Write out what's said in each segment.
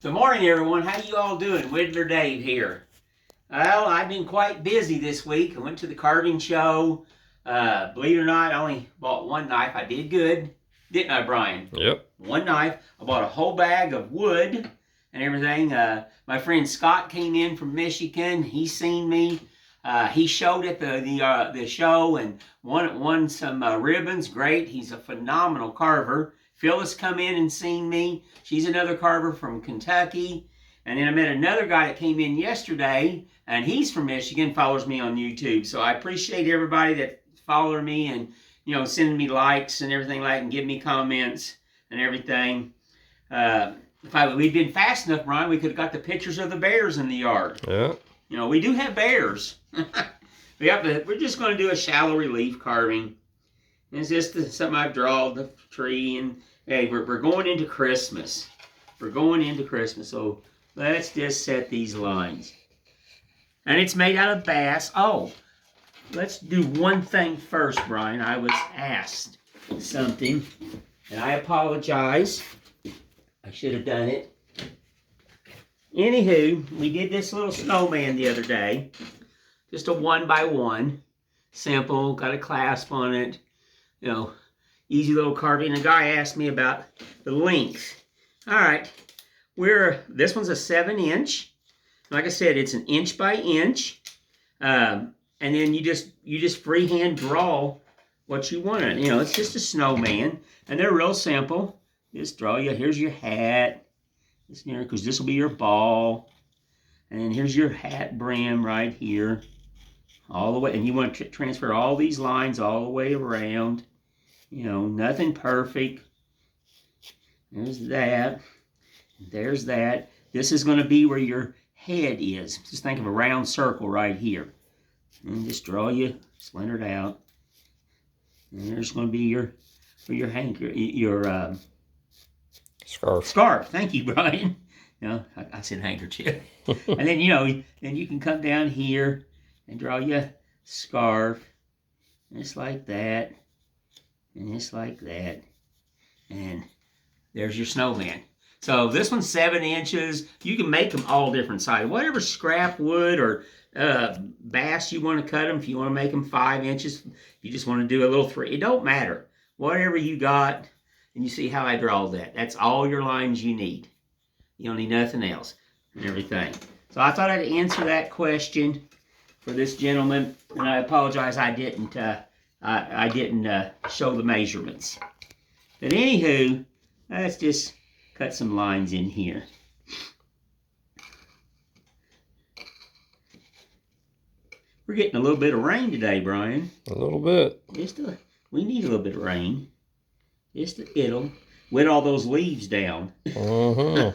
Good morning, everyone. How you all doing? Whittler Dave here. Well, I've been quite busy this week. I went to the carving show. Believe it or not, I only bought one knife. I did good, didn't I, Brian? Yep. One knife. I bought a whole bag of wood and everything. My friend Scott came in from Michigan. He seen me. He showed at the show and won some ribbons. Great. He's a phenomenal carver. Phyllis come in and seen me. She's another carver from Kentucky. And then I met another guy that came in yesterday, and he's from Michigan, follows me on YouTube. So I appreciate everybody that follow me and, sending me likes and everything like that and give me comments and everything. If we'd been fast enough, Brian, we could have got the pictures of the bears in the yard. Yeah. We do have bears. We're just going to do a shallow relief carving. It's just something I've drawn, the tree, and hey, we're going into Christmas. We're going into Christmas, so let's just set these lines. And it's made out of bass. Oh, let's do one thing first, Brian. I was asked something, and I apologize. I should have done it. Anywho, we did this little snowman the other day. Just a 1x1. Simple, got a clasp on it. Easy little carving. A guy asked me about the length. All right, this one's a 7-inch. Like I said, it's an inch by inch. And then you just freehand draw what you want. It's just a snowman, and they're real simple. Just draw here's your hat. Because this will be your ball. And then here's your hat brim right here. All the way, and you want to transfer all these lines all the way around. Nothing perfect. There's that. There's that. This is going to be where your head is. Just think of a round circle right here. And just draw splinter it out. And there's going to be your Scarf. Scarf. Thank you, Brian. I said handkerchief. And then, then you can come down here and draw your scarf. Just like that. And just like that. And there's your snowman. So this one's 7 inches. You can make them all different sizes. Whatever scrap wood or bass you want to cut them. If you want to make them 5 inches. If you just want to do a little 3. It don't matter. Whatever you got. And you see how I draw that. That's all your lines you need. You don't need nothing else and everything. So I thought I'd answer that question for this gentleman. And I apologize I didn't show the measurements. But anywho, let's just cut some lines in here. We're getting a little bit of rain today, Brian. A little bit. We need a little bit of rain. Just a little. Wet all those leaves down. They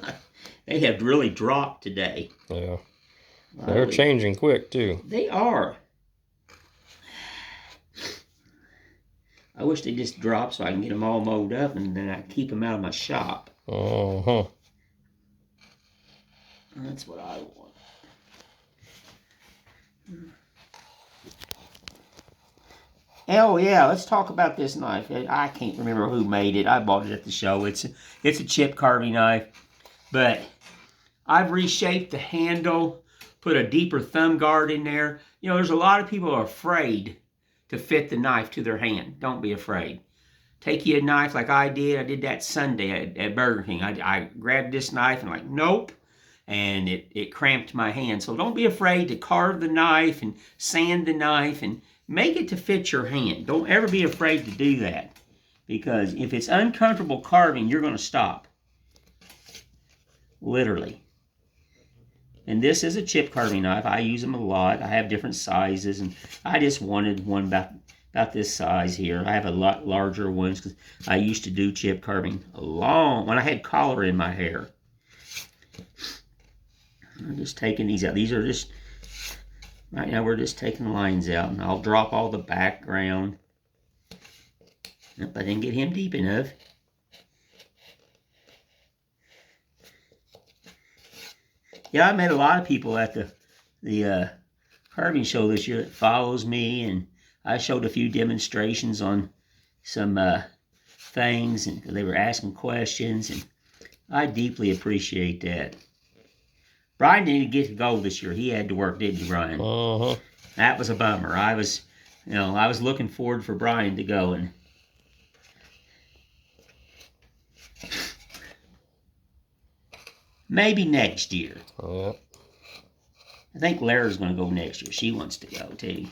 have really dropped today. Yeah. They're changing quick, too. They are. I wish they just drop so I can get them all mowed up and then I keep them out of my shop. That's what I want. Oh yeah, let's talk about this knife. I can't remember who made it. I bought it at the show. It's a chip carving knife, but I've reshaped the handle, put a deeper thumb guard in there. There's a lot of people who are afraid to fit the knife to their hand. Don't be afraid. Take you a knife like I did. I did that Sunday at Burger King. I grabbed this knife and nope. And it cramped my hand. So don't be afraid to carve the knife and sand the knife and make it to fit your hand. Don't ever be afraid to do that. Because if it's uncomfortable carving, you're going to stop. Literally. And this is a chip carving knife. I use them a lot. I have different sizes. And I just wanted one about this size here. I have a lot larger ones because I used to do chip carving when I had collar in my hair. I'm just taking these out. These are just, right now we're just taking the lines out. And I'll drop all the background. Nope, I didn't get him deep enough. Yeah, I met a lot of people at the carving show this year that follows me. And I showed a few demonstrations on some things. And they were asking questions. And I deeply appreciate that. Brian didn't get to go this year. He had to work, didn't he, Brian? Uh-huh. That was a bummer. I was looking forward for Brian to go, and maybe next year. Yeah. I think Lara's going to go next year. She wants to go too.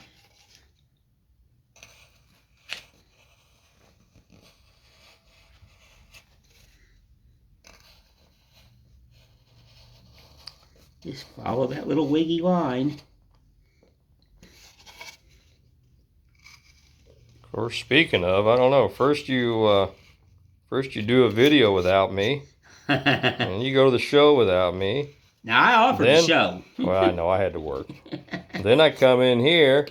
Just follow that little wiggy line. Of course, speaking of, I don't know. First you do a video without me, and you go to the show without me. Now, I offered the show. Well, I know I had to work. Then I come in here,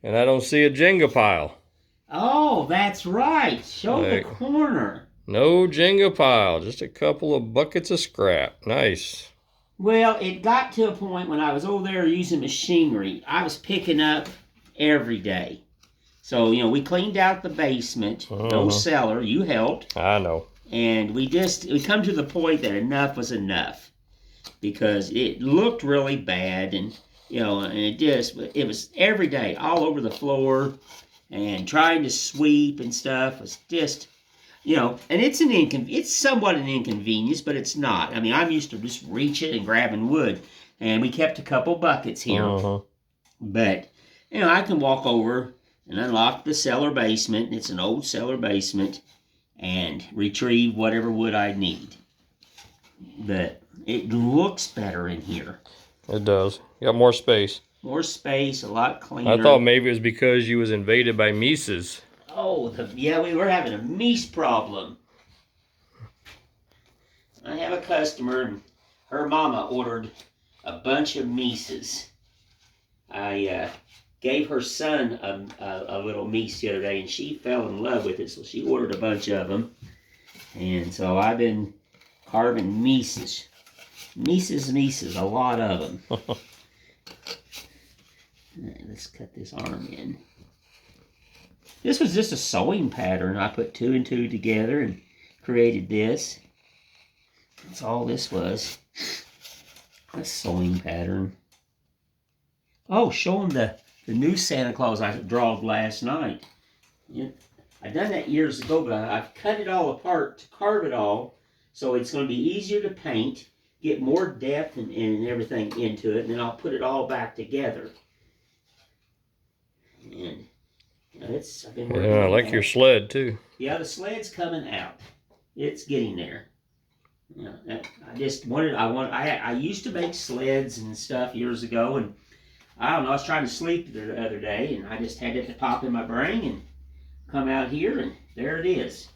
and I don't see a Jenga pile. Oh, that's right. Show the corner. No Jenga pile, just a couple of buckets of scrap. Nice. Well, it got to a point when I was over there using machinery, I was picking up every day. So, we cleaned out the basement, no cellar. You helped. I know. And we come to the point that enough was enough. Because it looked really bad, and it was every day, all over the floor, and trying to sweep and stuff was just, and it's somewhat an inconvenience, but it's not. I mean, I'm used to just reaching and grabbing wood, and we kept a couple buckets here, but I can walk over and unlock the cellar basement. It's an old cellar basement, and retrieve whatever wood I need. But it looks better in here. It does. You got more space. More space, a lot cleaner. I thought maybe it was because you was invaded by Mises. Oh, yeah, we were having a meese problem. I have a customer, and her mama ordered a bunch of Mises. I gave her son a little Mies the other day, and she fell in love with it, so she ordered a bunch of them. And so I've been carving Mises. Mises, a lot of them. All right, let's cut this arm in. This was just a sewing pattern. I put 2 and 2 together and created this. That's all this was. A sewing pattern. Oh, show them the new Santa Claus I drawed last night. I done that years ago, but I've cut it all apart to carve it all, so it's going to be easier to paint, get more depth and everything into it, and then I'll put it all back together. And I've been working on I like your sled too. Yeah, the sled's coming out. It's getting there. I used to make sleds and stuff years ago, and I don't know, I was trying to sleep the other day, and I just had it to pop in my brain and come out here, and there it is.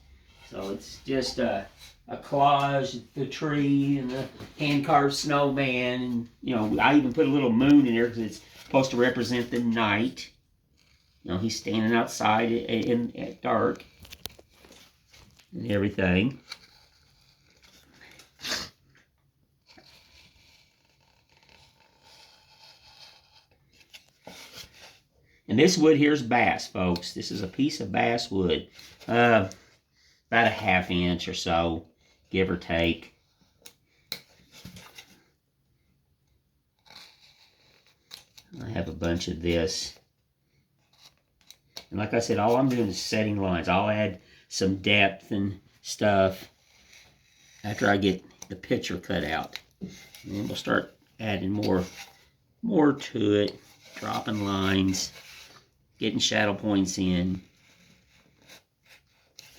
So it's just a collage, the tree, and the hand-carved snowman, and, I even put a little moon in there because it's supposed to represent the night. He's standing outside at dark and everything. And this wood here is bass, folks. This is a piece of bass wood. About a 1/2 inch or so, give or take. I have a bunch of this. And like I said, all I'm doing is setting lines. I'll add some depth and stuff after I get the picture cut out. And then we'll start adding more to it, dropping lines, getting shadow points in.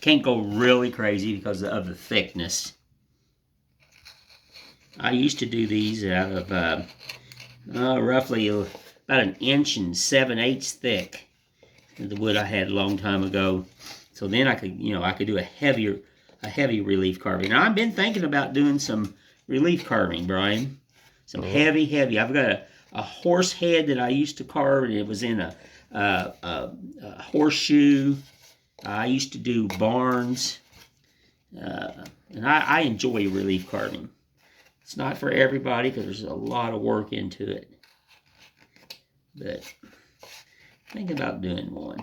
Can't go really crazy because of the thickness. I used to do these out of roughly about 1 7/8 thick. The wood I had a long time ago. So then I could do a heavy relief carving. Now I've been thinking about doing some relief carving, Brian. Some heavy. I've got a horse head that I used to carve, and it was in a horseshoe. I used to do barns, and I enjoy relief carving. It's not for everybody because there's a lot of work into it, but think about doing one.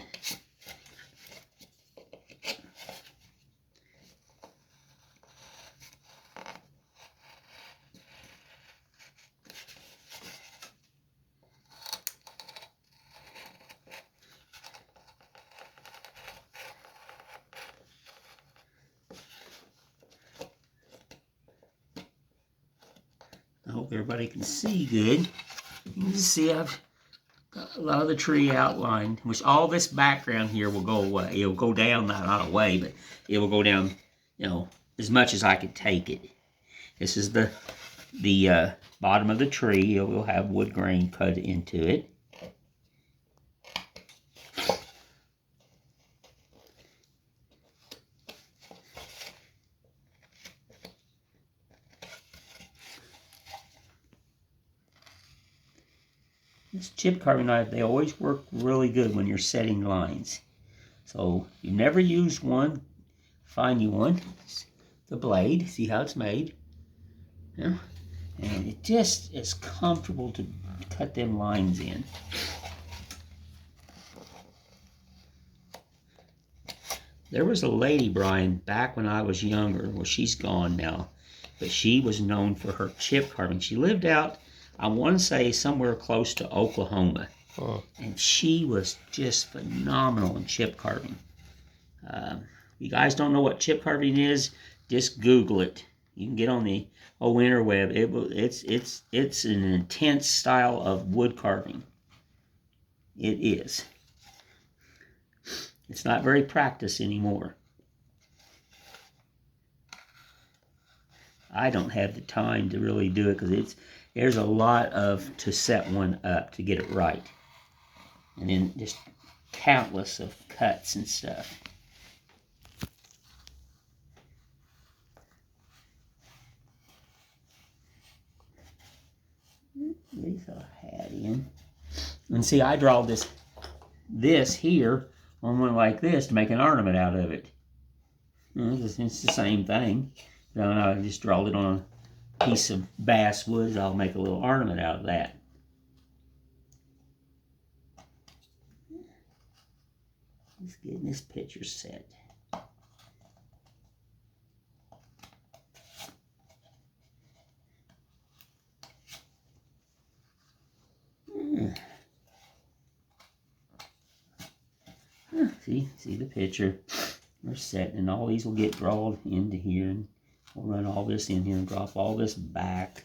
I hope everybody can see good. You can see I've got a lot of the tree outlined, which all this background here will go away. It'll go down, not away, but it will go down, as much as I could take it. This is the bottom of the tree. It will have wood grain cut into it. This chip carving knife, they always work really good when you're setting lines. So if you never used one, find you one. The blade, see how it's made. Yeah. And it just is comfortable to cut them lines in. There was a lady, Brian, back when I was younger. Well, she's gone now. But she was known for her chip carving. She lived out, I want to say, somewhere close to Oklahoma. Oh. And she was just phenomenal in chip carving. You guys don't know what chip carving is? Just Google it. You can get on the interweb. It's an intense style of wood carving. It is. It's not very practiced anymore. I don't have the time to really do it because there's a lot to set one up to get it right. And then just countless of cuts and stuff. These a hat in. And see, I draw this here on one like this to make an ornament out of it. It's the same thing. I just draw it on a piece of basswood. I'll make a little ornament out of that. Just getting this picture set. See the picture. We're set, and all these will get drawn into here, and we'll run all this in here and drop all this back.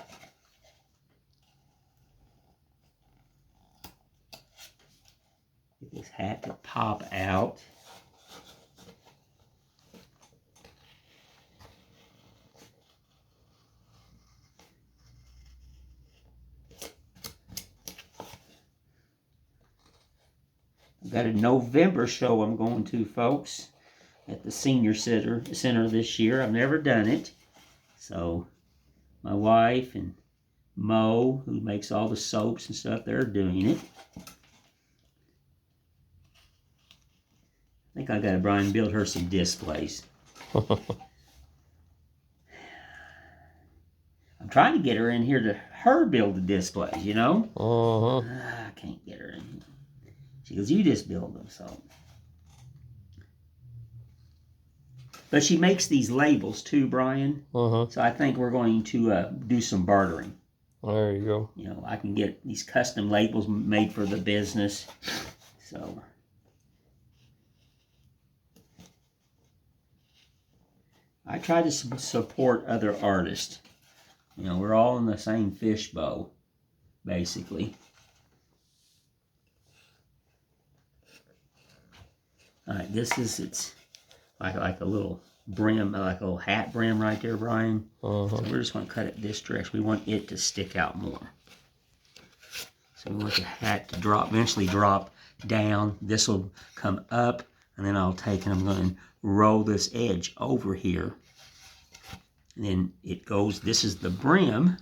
Get this hat to pop out. I've got a November show I'm going to, folks, at the Senior Center this year. I've never done it. So my wife and Mo, who makes all the soaps and stuff, they're doing it. I think I got to, Brian, build her some displays. I'm trying to get her in here to build the displays, you know? I can't get her in here. She goes, you just build them, so. But she makes these labels too, Brian. So I think we're going to do some bartering. There you go. You know, I can get these custom labels made for the business. So. I try to support other artists. You know, we're all in the same fishbowl, basically. All right, it's like a little brim, like a little hat brim right there, Brian. So we're just going to cut it this direction. We want it to stick out more. So we want the hat to eventually drop down. This will come up, and then I'll take and I'm going to roll this edge over here. And then it goes, this is the brim,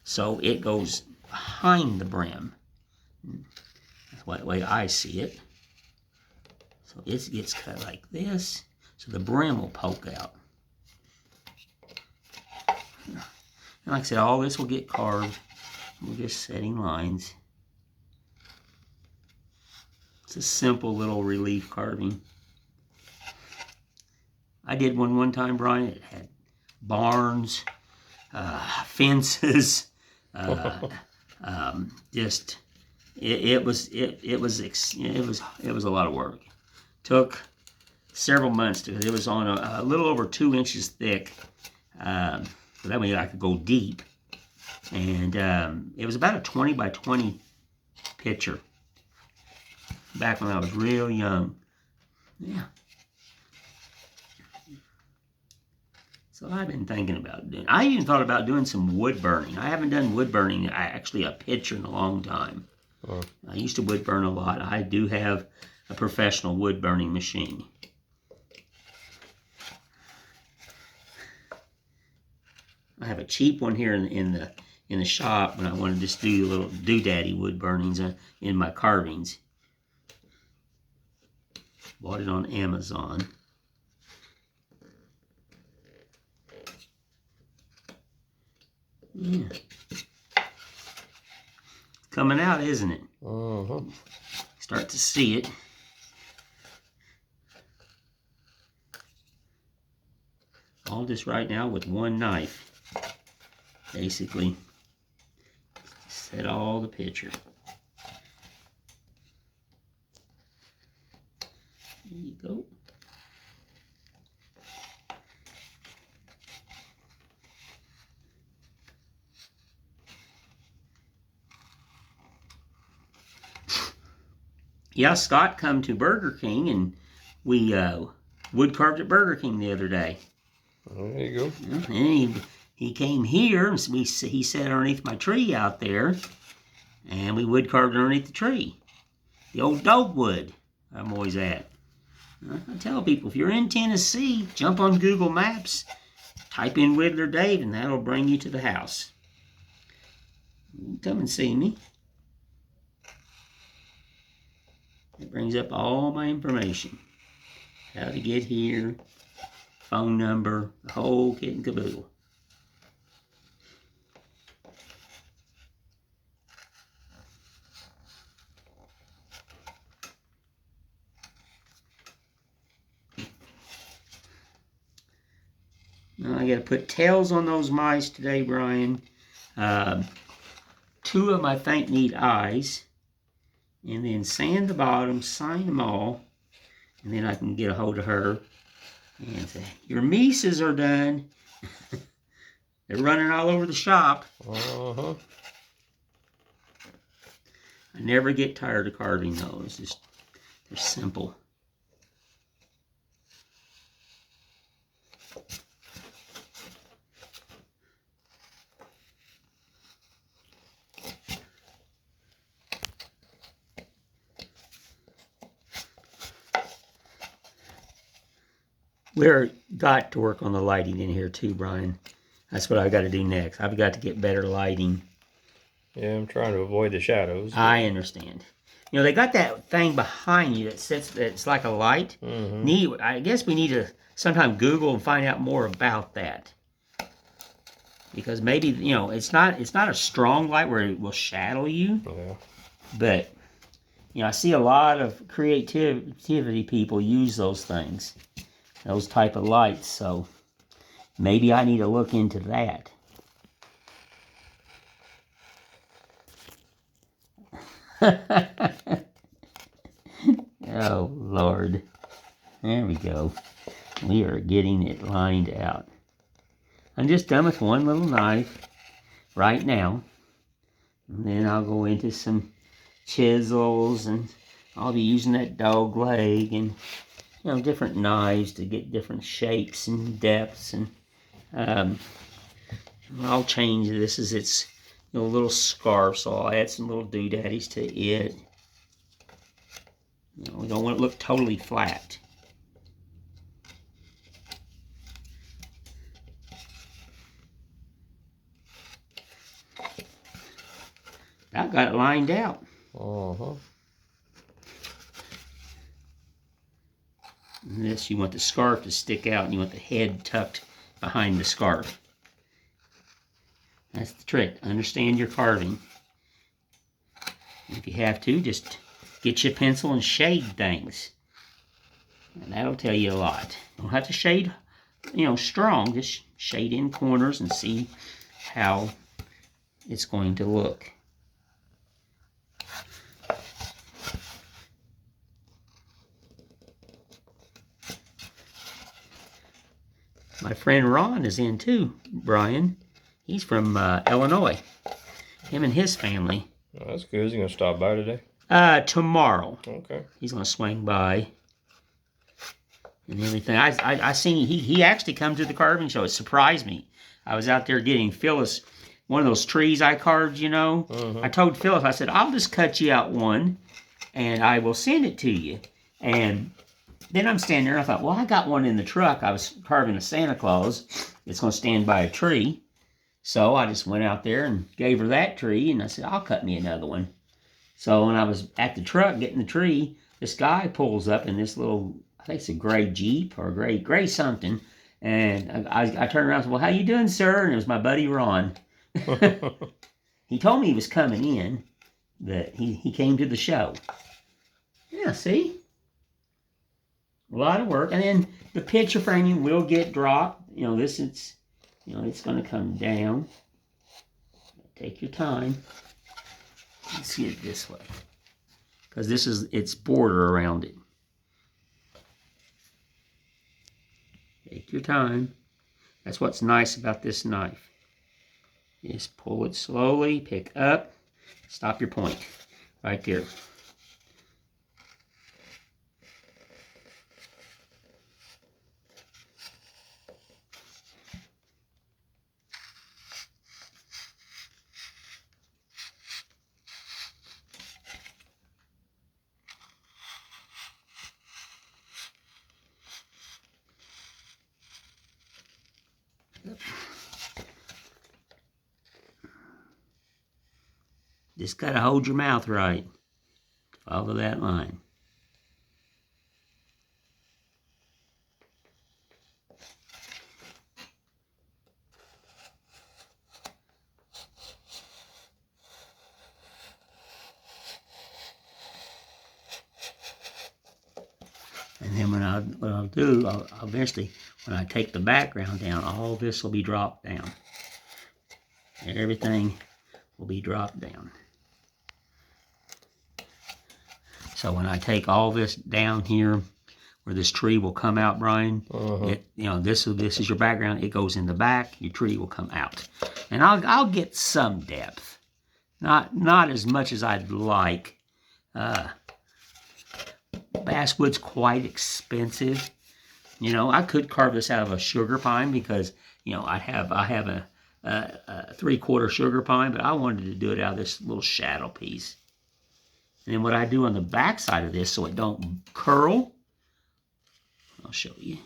so it goes behind the brim. That's the way I see it. So it gets cut like this, so the brim will poke out. And like I said, all this will get carved. We're just setting lines. It's a simple little relief carving. I did one time, Brian. It had barns, fences, just it was a lot of work. Took several months because it was on a little over 2 inches thick. So that way I could go deep. And it was about a 20 by 20 picture. Back when I was real young. Yeah. So I've been thinking about doing. I even thought about doing some wood burning. I haven't done wood burning, actually a picture, in a long time. Oh. I used to wood burn a lot. I do have a professional wood burning machine. I have a cheap one here in the shop when I want to just do little doodaddy wood burnings in my carvings. Bought it on Amazon. Yeah. Coming out, isn't it? Uh-huh. Start to see it. All this right now with one knife. Basically. Set all the picture. There you go. Yeah, Scott come to Burger King, and we wood carved at Burger King the other day. There you go. And he came here, and he sat underneath my tree out there, and we wood carved underneath the tree. The old dogwood I'm always at. I tell people, if you're in Tennessee, jump on Google Maps, type in Whittler Dave, and that'll bring you to the house. Come and see me. It brings up all my information. How to get here, phone number, the whole kit and caboodle. Now I got to put tails on those mice today, Brian. 2 of them I think need eyes. And then sand the bottom, sign them all. And then I can get a hold of her and say, your mices are done. They're running all over the shop. Uh-huh. I never get tired of carving those. They're simple. We're got to work on the lighting in here too, Brian. That's what I've got to do next. I've got to get better lighting. Yeah, I'm trying to avoid the shadows. I understand. You know, they got that thing behind you that sits, that's like a light. Mm-hmm. I guess we need to sometime Google and find out more about that. Because maybe, you know, it's not a strong light where it will shadow you. Yeah. But, you know, I see a lot of creativity people use those things. Those type of lights. So maybe I need to look into that. Oh, Lord. There we go. We are getting it lined out. I'm just done with one little knife right now. And then I'll go into some chisels, and I'll be using that dog leg and, you know, different knives to get different shapes and depths. And I'll change this as it's, you know, a little scarf, so I'll add some little doodaddies to it. You know, we don't want it to look totally flat. I got it lined out. Uh-huh. And this, you want the scarf to stick out, and you want the head tucked behind the scarf. That's the trick. Understand your carving. And if you have to, just get your pencil and shade things. And that'll tell you a lot. You don't have to shade, you know, strong. Just shade in corners and see how it's going to look. My friend Ron is in too, Brian. He's from Illinois. Him and his family. Oh, that's good. Is he going to stop by today? Tomorrow. Okay. He's going to swing by and everything. I seen he actually come to the carving show. It surprised me. I was out there getting Phyllis one of those trees I carved, you know. Mm-hmm. I told Phyllis, I said, I'll just cut you out one and I will send it to you. And then I'm standing there and I thought, well, I got one in the truck. I was carving a Santa Claus. It's going to stand by a tree. So I just went out there and gave her that tree, and I said, I'll cut me another one. So when I was at the truck getting the tree, this guy pulls up in this little, I think it's a gray Jeep or a gray something. And I turned around and said, well, how you doing, sir? And it was my buddy Ron. He told me he was coming in, but he came to the show. Yeah, see? A lot of work. And then the picture framing will get dropped. You know, it's going to come down. Take your time. Let's get it this way. Because this is its border around it. Take your time. That's what's nice about this knife. Just pull it slowly, pick up, stop your point. Right there. Just got to hold your mouth right. Follow that line. And then what I'll do, I'll eventually, when I take the background down, all this will be dropped down. Everything will be dropped down. So when I take all this down here, where this tree will come out, Brian, this is your background. It goes in the back. Your tree will come out, and I'll get some depth, not as much as I'd like. Basswood's quite expensive. You know, I could carve this out of a sugar pine because I have a 3/4 sugar pine, but I wanted to do it out of this little shadow piece. And then what I do on the back side of this so it don't curl, I'll show you.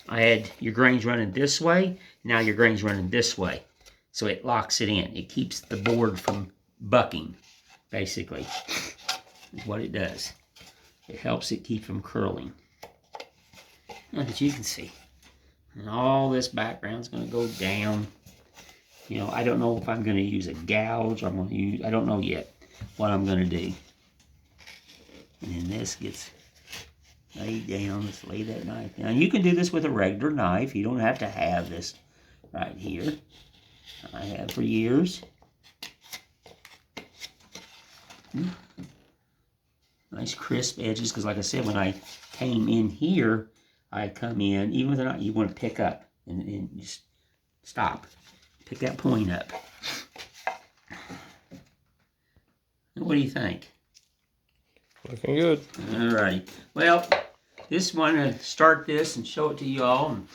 I had your grains running this way, now your grains running this way. So it locks it in. It keeps the board from bucking, basically, is what it does. It helps it keep from curling. Now that you can see. And all this background's going to go down. I don't know if I'm going to use a gouge. I don't know yet what I'm going to do. And then this gets laid down. Let's lay that knife down. You can do this with a regular knife. You don't have to have this right here. I have for years. Nice crisp edges, because like I said, when I came in here, I come in, even with a knife, you want to pick up and just stop. Pick that point up. What do you think? Looking good. All right. Well, just want to start this and show it to you all. And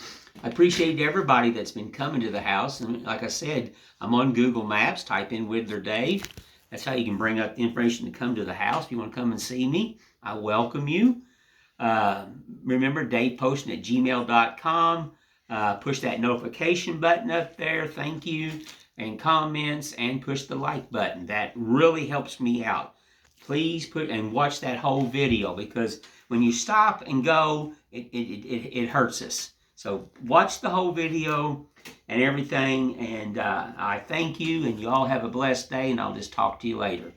I appreciate everybody that's been coming to the house. And like I said, I'm on Google Maps. Type in Whittler Dave. That's how you can bring up the information to come to the house. If you want to come and see me, I welcome you. Remember, daveposton@gmail.com. Push that notification button up there. Thank you. And comments, and push the like button. That really helps me out. Please watch that whole video, because when you stop and go, it hurts us. So watch the whole video and everything. And I thank you, and you all have a blessed day, and I'll just talk to you later.